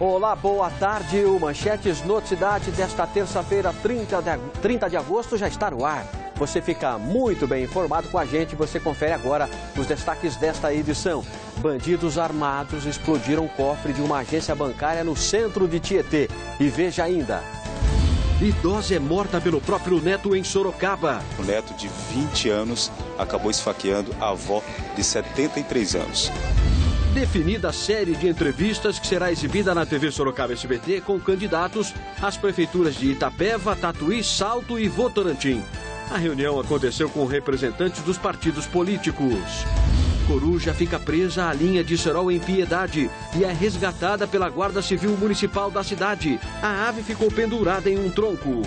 Olá, boa tarde. O Manchetes Noticidade desta terça-feira, 30 de agosto, já está no ar. Você fica muito bem informado com a gente. Você confere agora os destaques desta edição. Bandidos armados explodiram o cofre de uma agência bancária no centro de Tietê. E veja ainda. Idosa é morta pelo próprio neto em Sorocaba. O neto de 20 anos acabou esfaqueando a avó de 73 anos. Definida a série de entrevistas que será exibida na TV Sorocaba SBT com candidatos às prefeituras de Itapeva, Tatuí, Salto e Votorantim. A reunião aconteceu com representantes dos partidos políticos. Coruja fica presa à linha de Serol em Piedade e é resgatada pela Guarda Civil Municipal da cidade. A ave ficou pendurada em um tronco.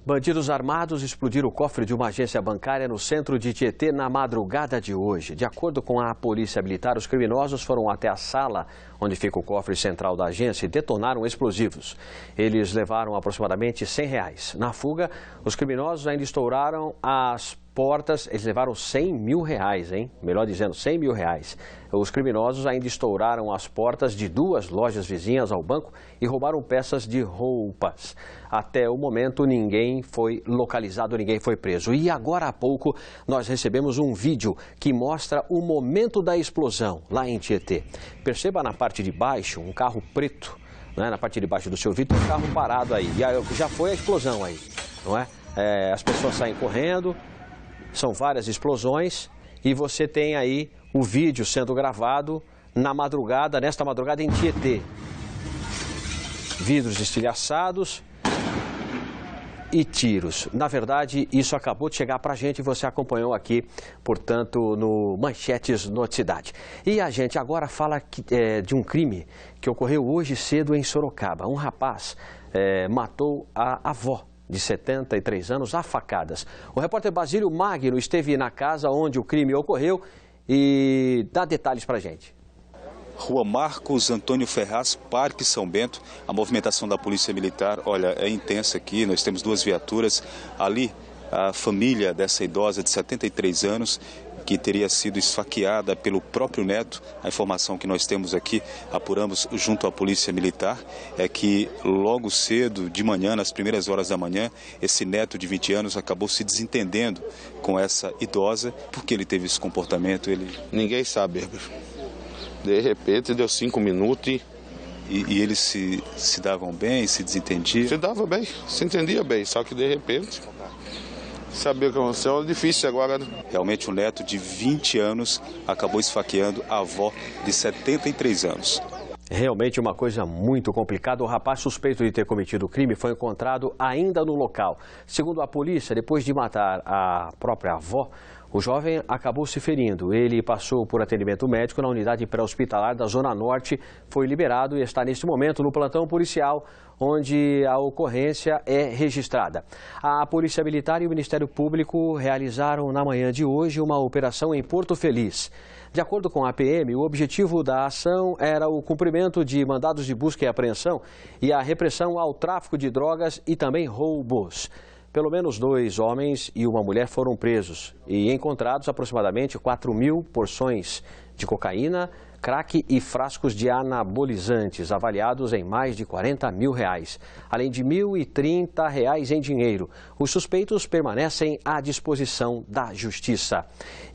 Bandidos armados explodiram o cofre de uma agência bancária no centro de Tietê na madrugada de hoje. De acordo com a polícia militar, os criminosos foram até a sala onde fica o cofre central da agência e detonaram explosivos. Eles levaram aproximadamente R$100. Na fuga, os criminosos ainda estouraram as portas, eles levaram R$100 mil, hein? Melhor dizendo, R$100 mil. Os criminosos ainda estouraram as portas de duas lojas vizinhas ao banco e roubaram peças de roupas. Até o momento, ninguém foi localizado, ninguém foi preso. E agora há pouco, nós recebemos um vídeo que mostra o momento da explosão lá em Tietê. Perceba na parte de baixo um carro preto, né? Na parte de baixo do seu vídeo tem um carro parado aí. E já foi a explosão aí, não é? As pessoas saem correndo. São várias explosões e você tem aí o vídeo sendo gravado nesta madrugada em Tietê. Vidros estilhaçados e tiros. Na verdade, isso acabou de chegar para a gente e você acompanhou aqui, portanto, no Manchetes Noticidade. E a gente agora fala de um crime que ocorreu hoje cedo em Sorocaba. Um rapaz matou a avó de 73 anos, a facadas. O repórter Basílio Magno esteve na casa onde o crime ocorreu e dá detalhes para a gente. Rua Marcos Antônio Ferraz, Parque São Bento. A movimentação da Polícia Militar, olha, é intensa aqui. Nós temos duas viaturas. Ali, a família dessa idosa de 73 anos, que teria sido esfaqueada pelo próprio neto. A informação que nós temos aqui, apuramos junto à Polícia Militar, é que logo cedo, de manhã, nas primeiras horas da manhã, esse neto de 20 anos acabou se desentendendo com essa idosa. Por que ele teve esse comportamento? Ninguém sabe. De repente, deu 5 minutos e eles se davam bem, se desentendiam? Se dava bem, se entendia bem, só que de repente... Saber o que aconteceu é difícil agora. Realmente, o neto de 20 anos acabou esfaqueando a avó de 73 anos. Realmente uma coisa muito complicada. O rapaz suspeito de ter cometido o crime foi encontrado ainda no local. Segundo a polícia, depois de matar a própria avó, o jovem acabou se ferindo. Ele passou por atendimento médico na unidade pré-hospitalar da Zona Norte, foi liberado e está neste momento no plantão policial, onde a ocorrência é registrada. A Polícia Militar e o Ministério Público realizaram na manhã de hoje uma operação em Porto Feliz. De acordo com a PM, o objetivo da ação era o cumprimento de mandados de busca e apreensão e a repressão ao tráfico de drogas e também roubos. Pelo menos 2 homens e uma mulher foram presos e encontrados aproximadamente 4.000 porções de cocaína, crack e frascos de anabolizantes avaliados em mais de R$40 mil, além de R$1.030 em dinheiro. Os suspeitos permanecem à disposição da Justiça.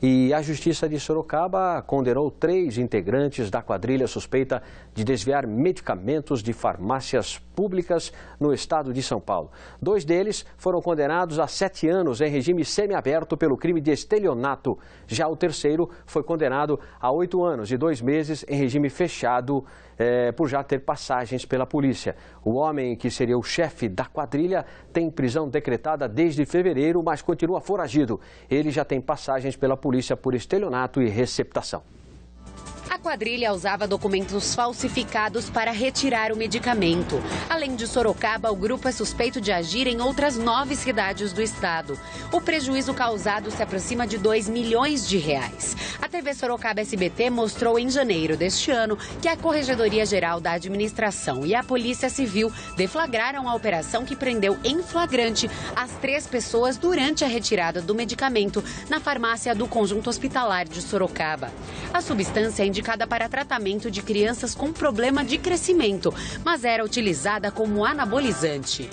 E a Justiça de Sorocaba condenou 3 integrantes da quadrilha suspeita de desviar medicamentos de farmácias públicas no estado de São Paulo. 2 deles foram condenados a 7 anos em regime semiaberto pelo crime de estelionato. Já o terceiro foi condenado a 8 anos e 2 meses em regime fechado por já ter passagens pela polícia. O homem, que seria o chefe da quadrilha, tem prisão decretada desde fevereiro, mas continua foragido. Ele já tem passagens pela polícia por estelionato e receptação. A quadrilha usava documentos falsificados para retirar o medicamento. Além de Sorocaba, o grupo é suspeito de agir em outras 9 cidades do estado. O prejuízo causado se aproxima de R$2 milhões. A TV Sorocaba SBT mostrou em janeiro deste ano que a Corregedoria Geral da Administração e a Polícia Civil deflagraram a operação que prendeu em flagrante as 3 pessoas durante a retirada do medicamento na farmácia do Conjunto Hospitalar de Sorocaba. A substância é indicada para tratamento de crianças com problema de crescimento, mas era utilizada como anabolizante.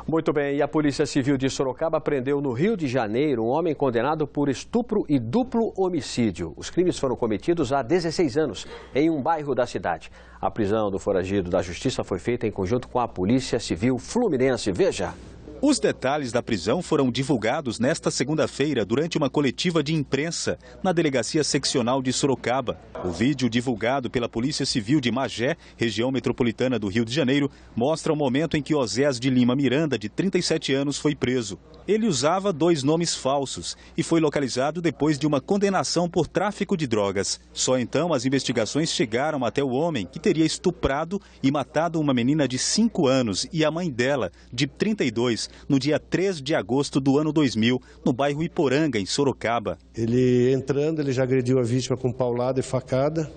Muito bem, e a Polícia Civil de Sorocaba prendeu no Rio de Janeiro um homem condenado por estupro e duplo homicídio. Os crimes foram cometidos há 16 anos, em um bairro da cidade. A prisão do foragido da Justiça foi feita em conjunto com a Polícia Civil Fluminense. Veja. Os detalhes da prisão foram divulgados nesta segunda-feira durante uma coletiva de imprensa na Delegacia Seccional de Sorocaba. O vídeo divulgado pela Polícia Civil de Magé, região metropolitana do Rio de Janeiro, mostra o momento em que Osés de Lima Miranda, de 37 anos, foi preso. Ele usava 2 nomes falsos e foi localizado depois de uma condenação por tráfico de drogas. Só então as investigações chegaram até o homem que teria estuprado e matado uma menina de 5 anos e a mãe dela, de 32, no dia 3 de agosto do ano 2000, no bairro Iporanga, em Sorocaba. Ele entrando, ele já agrediu a vítima com paulada e facada,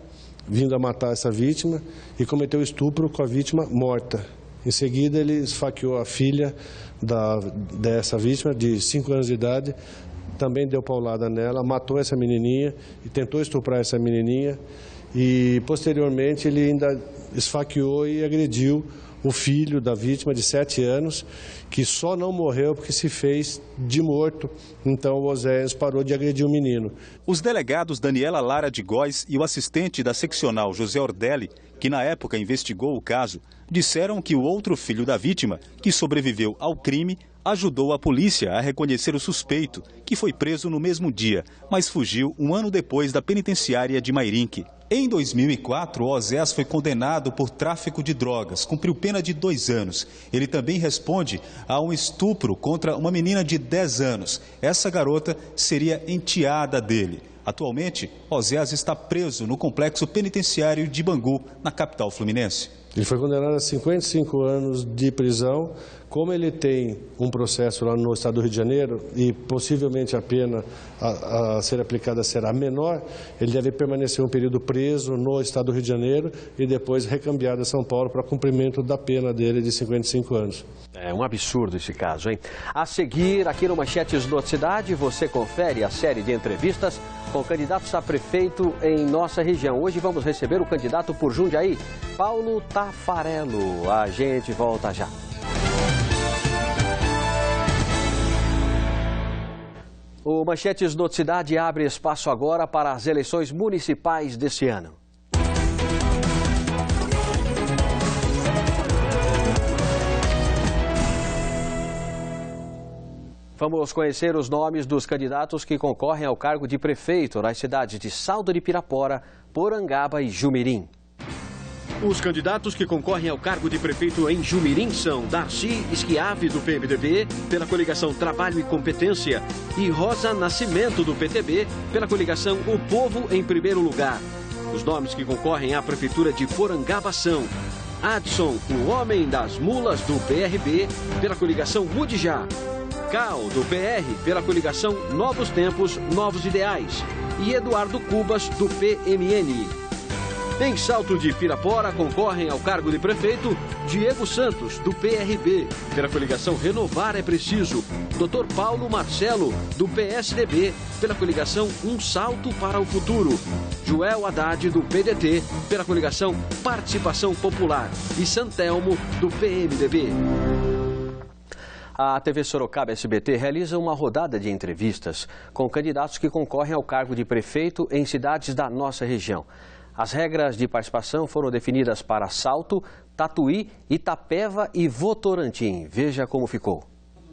vindo a matar essa vítima e cometeu estupro com a vítima morta. Em seguida, ele esfaqueou a filha dessa vítima, de 5 anos de idade, também deu paulada nela, matou essa menininha e tentou estuprar essa menininha. E, posteriormente, ele ainda esfaqueou e agrediu o filho da vítima, de 7 anos, que só não morreu porque se fez de morto. Então o Oséias parou de agredir o menino. Os delegados Daniela Lara de Góes e o assistente da seccional José Ordelli, que na época investigou o caso, disseram que o outro filho da vítima, que sobreviveu ao crime, ajudou a polícia a reconhecer o suspeito, que foi preso no mesmo dia, mas fugiu um ano depois da penitenciária de Mairinque. Em 2004, Osés foi condenado por tráfico de drogas, cumpriu pena de 2 anos. Ele também responde a um estupro contra uma menina de 10 anos. Essa garota seria enteada dele. Atualmente, Osés está preso no complexo penitenciário de Bangu, na capital fluminense. Ele foi condenado a 55 anos de prisão. Como ele tem um processo lá no estado do Rio de Janeiro e possivelmente a pena a ser aplicada será menor, ele deve permanecer um período preso no estado do Rio de Janeiro e depois recambiado a São Paulo para cumprimento da pena dele de 55 anos. É um absurdo esse caso, hein? A seguir, aqui no Manchetes Noticidade, você confere a série de entrevistas com candidatos a prefeito em nossa região. Hoje vamos receber o candidato por Jundiaí, Paulo Tafarello. A gente volta já. O Manchetes Noticidade abre espaço agora para as eleições municipais deste ano. Vamos conhecer os nomes dos candidatos que concorrem ao cargo de prefeito nas cidades de Salto de Pirapora, Porangaba e Jumirim. Os candidatos que concorrem ao cargo de prefeito em Jumirim são Darcy Schiavi, do PMDB, pela coligação Trabalho e Competência, e Rosa Nascimento, do PTB, pela coligação O Povo em primeiro lugar. Os nomes que concorrem à prefeitura de Porangaba são Adson, o Homem das Mulas, do PRB, pela coligação Mudijá, Cal, do PR, pela coligação Novos Tempos, Novos Ideais, e Eduardo Cubas, do PMN. Em Salto de Pirapora, concorrem ao cargo de prefeito Diego Santos, do PRB, pela coligação Renovar é Preciso, Dr. Paulo Marcelo, do PSDB, pela coligação Um Salto para o Futuro, Joel Haddad, do PDT, pela coligação Participação Popular, e Santelmo, do PMDB. A TV Sorocaba SBT realiza uma rodada de entrevistas com candidatos que concorrem ao cargo de prefeito em cidades da nossa região. As regras de participação foram definidas para Salto, Tatuí, Itapeva e Votorantim. Veja como ficou.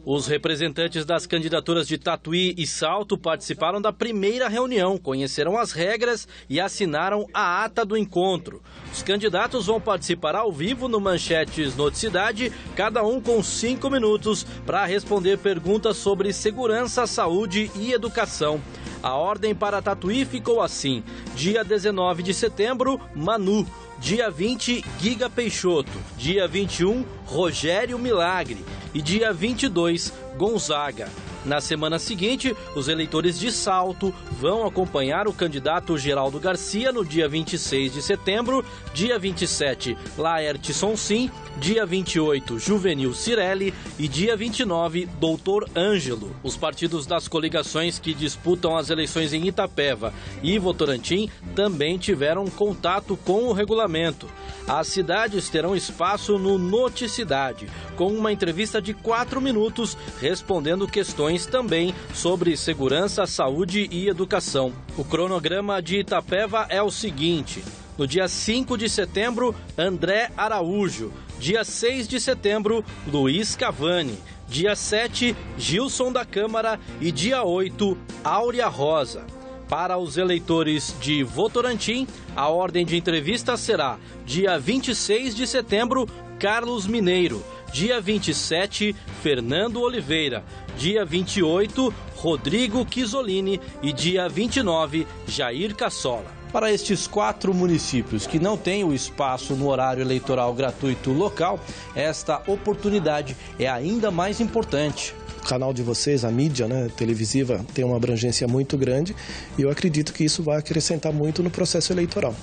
Os representantes das candidaturas de Tatuí e Salto participaram da primeira reunião, conheceram as regras e assinaram a ata do encontro. Os candidatos vão participar ao vivo no Manchetes Noticidade, cada um com 5 minutos para responder perguntas sobre segurança, saúde e educação. A ordem para Tatuí ficou assim: dia 19 de setembro, Manu. Dia 20, Giga Peixoto. Dia 21, Rogério Milagre. E dia 22, Gonzaga. Na semana seguinte, os eleitores de Salto vão acompanhar o candidato Geraldo Garcia no dia 26 de setembro, dia 27, Laerte Sonsim, dia 28, Juvenil Cirelli e dia 29, Doutor Ângelo. Os partidos das coligações que disputam as eleições em Itapeva e Votorantim também tiveram contato com o regulamento. As cidades terão espaço no Noticidade, com uma entrevista de 4 minutos, respondendo questões também sobre segurança, saúde e educação. O cronograma de Itapeva é o seguinte: no dia 5 de setembro, André Araújo. Dia 6 de setembro, Luiz Cavani. Dia 7, Gilson da Câmara. E dia 8, Áurea Rosa. Para os eleitores de Votorantim, a ordem de entrevista será dia 26 de setembro, Carlos Mineiro. Dia 27, Fernando Oliveira. Dia 28, Rodrigo Chisolini. E dia 29, Jair Cassola. Para estes 4 municípios que não têm o espaço no horário eleitoral gratuito local, esta oportunidade é ainda mais importante. O canal de vocês, a mídia, televisiva, tem uma abrangência muito grande e eu acredito que isso vai acrescentar muito no processo eleitoral.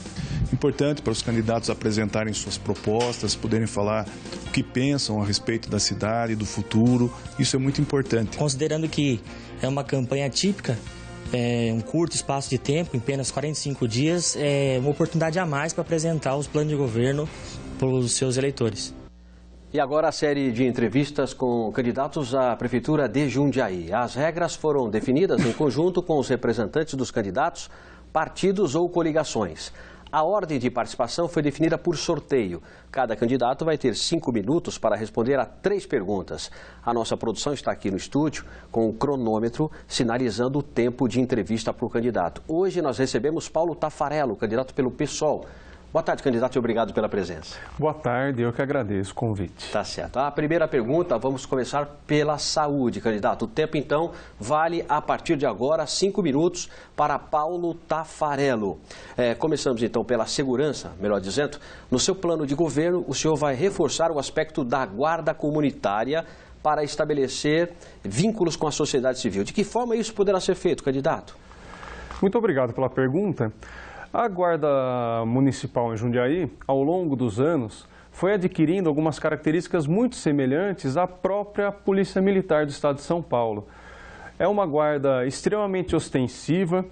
Importante para os candidatos apresentarem suas propostas, poderem falar o que pensam a respeito da cidade, do futuro, isso é muito importante. Considerando que é uma campanha típica, um curto espaço de tempo, em apenas 45 dias, é uma oportunidade a mais para apresentar os planos de governo para os seus eleitores. E agora a série de entrevistas com candidatos à Prefeitura de Jundiaí. As regras foram definidas em conjunto com os representantes dos candidatos, partidos ou coligações. A ordem de participação foi definida por sorteio. Cada candidato vai ter 5 minutos para responder a 3 perguntas. A nossa produção está aqui no estúdio com o cronômetro sinalizando o tempo de entrevista para o candidato. Hoje nós recebemos Paulo Taffarello, candidato pelo PSOL. Boa tarde, candidato, e obrigado pela presença. Boa tarde, eu que agradeço o convite. Tá certo. A primeira pergunta, vamos começar pela saúde, candidato. O tempo, então, vale a partir de agora 5 minutos para Paulo Taffarello. Começamos, então, pela segurança, melhor dizendo. No seu plano de governo, o senhor vai reforçar o aspecto da guarda comunitária para estabelecer vínculos com a sociedade civil. De que forma isso poderá ser feito, candidato? Muito obrigado pela pergunta. A Guarda Municipal em Jundiaí, ao longo dos anos, foi adquirindo algumas características muito semelhantes à própria Polícia Militar do Estado de São Paulo. É uma guarda extremamente ostensiva,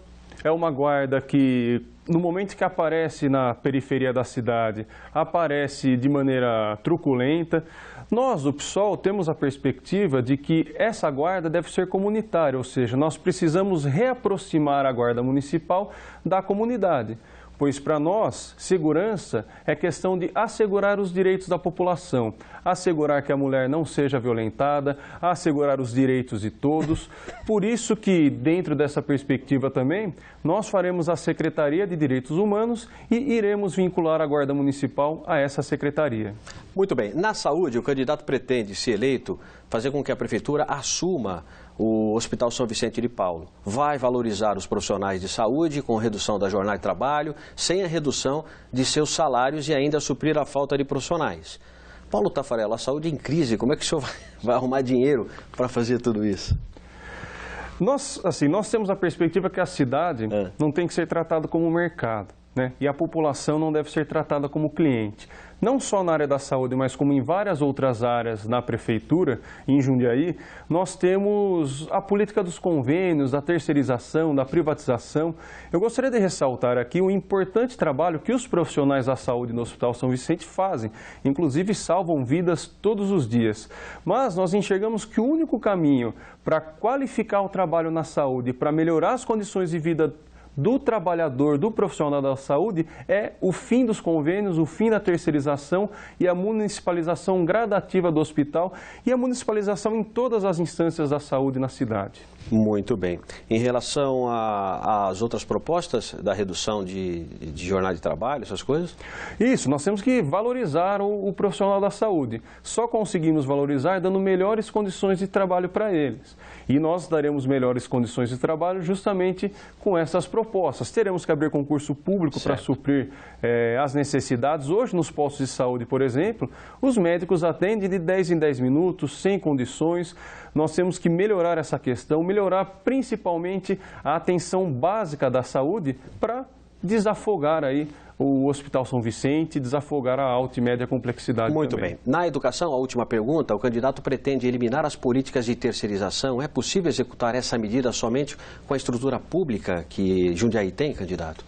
é uma guarda que, no momento que aparece na periferia da cidade, aparece de maneira truculenta. Nós, do PSOL, temos a perspectiva de que essa guarda deve ser comunitária, ou seja, nós precisamos reaproximar a guarda municipal da comunidade. Pois para nós, segurança é questão de assegurar os direitos da população, assegurar que a mulher não seja violentada, assegurar os direitos de todos. Por isso que, dentro dessa perspectiva também, nós faremos a Secretaria de Direitos Humanos e iremos vincular a Guarda Municipal a essa secretaria. Muito bem. Na saúde, o candidato pretende, se eleito, fazer com que a Prefeitura assuma o Hospital São Vicente de Paulo. Vai valorizar os profissionais de saúde com redução da jornada de trabalho, sem a redução de seus salários e ainda suprir a falta de profissionais. Paulo Taffarello, a saúde em crise, como é que o senhor vai arrumar dinheiro para fazer tudo isso? Nós temos a perspectiva que a cidade não tem que ser tratada como um mercado, e a população não deve ser tratada como cliente. Não só na área da saúde, mas como em várias outras áreas na Prefeitura, em Jundiaí, nós temos a política dos convênios, da terceirização, da privatização. Eu gostaria de ressaltar aqui o importante trabalho que os profissionais da saúde no Hospital São Vicente fazem, inclusive salvam vidas todos os dias. Mas nós enxergamos que o único caminho para qualificar o trabalho na saúde, para melhorar as condições de vida do trabalhador, do profissional da saúde, é o fim dos convênios, o fim da terceirização e a municipalização gradativa do hospital e a municipalização em todas as instâncias da saúde na cidade. Muito bem. Em relação às outras propostas da redução de jornada de trabalho, essas coisas? Isso, nós temos que valorizar o profissional da saúde. Só conseguimos valorizar dando melhores condições de trabalho para eles. E nós daremos melhores condições de trabalho justamente com essas propostas. propostas. Teremos que abrir concurso público para suprir as necessidades. Hoje, nos postos de saúde, por exemplo, os médicos atendem de 10 em 10 minutos, sem condições. Nós temos que melhorar essa questão, melhorar principalmente a atenção básica da saúde para desafogar aí o Hospital São Vicente, desafogar a alta e média complexidade. Muito também. bem. Na educação, a última pergunta, o candidato pretende eliminar as políticas de terceirização. É possível executar essa medida somente com a estrutura pública que Jundiaí tem, candidato?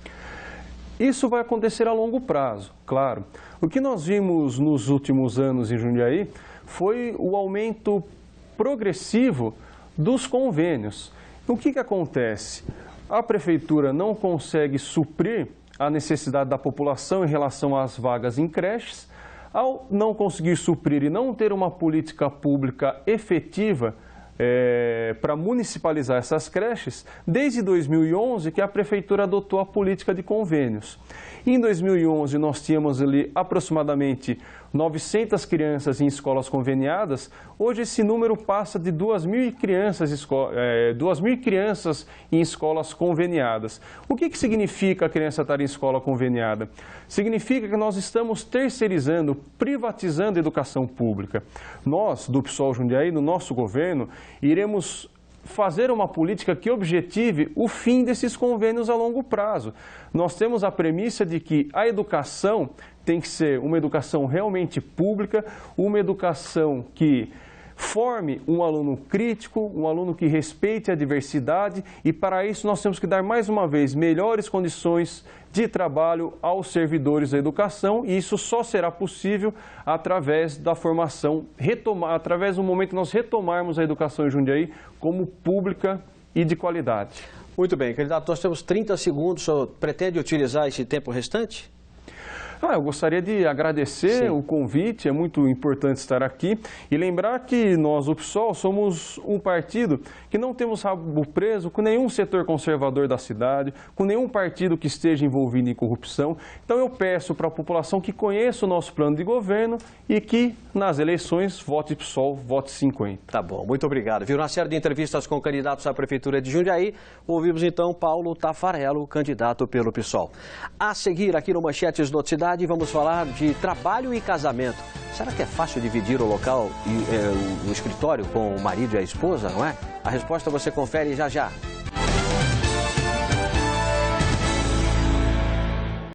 Isso vai acontecer a longo prazo, claro. O que nós vimos nos últimos anos em Jundiaí foi o aumento progressivo dos convênios. O que acontece? A prefeitura não consegue suprir a necessidade da população em relação às vagas em creches. Ao não conseguir suprir e não ter uma política pública efetiva para municipalizar essas creches, desde 2011 que a prefeitura adotou a política de convênios. Em 2011 nós tínhamos ali aproximadamente 900 crianças em escolas conveniadas. Hoje esse número passa de 2.000 crianças em escolas conveniadas. O que significa a criança estar em escola conveniada? Significa que nós estamos terceirizando, privatizando a educação pública. Nós, do PSOL Jundiaí, no nosso governo, iremos fazer uma política que objetive o fim desses convênios a longo prazo. Nós temos a premissa de que a educação tem que ser uma educação realmente pública, uma educação que forme um aluno crítico, um aluno que respeite a diversidade, e para isso nós temos que dar mais uma vez melhores condições de trabalho aos servidores da educação, e isso só será possível através da formação, através do momento que nós retomarmos a educação em Jundiaí como pública e de qualidade. Muito bem, candidato, nós temos 30 segundos, o senhor pretende utilizar esse tempo restante? Eu gostaria de agradecer o convite, é muito importante estar aqui e lembrar que nós, o PSOL, somos um partido que não temos rabo preso com nenhum setor conservador da cidade, com nenhum partido que esteja envolvido em corrupção. Então eu peço para a população que conheça o nosso plano de governo e que nas eleições vote PSOL, vote 50. Tá bom, muito obrigado. Viu, na série de entrevistas com candidatos à Prefeitura de Jundiaí, ouvimos então Paulo Tafarello, candidato pelo PSOL. A seguir aqui no Manchetes Noticiário, vamos falar de trabalho e casamento. Será que é fácil dividir o local e o escritório com o marido e a esposa, não é? A resposta você confere já já.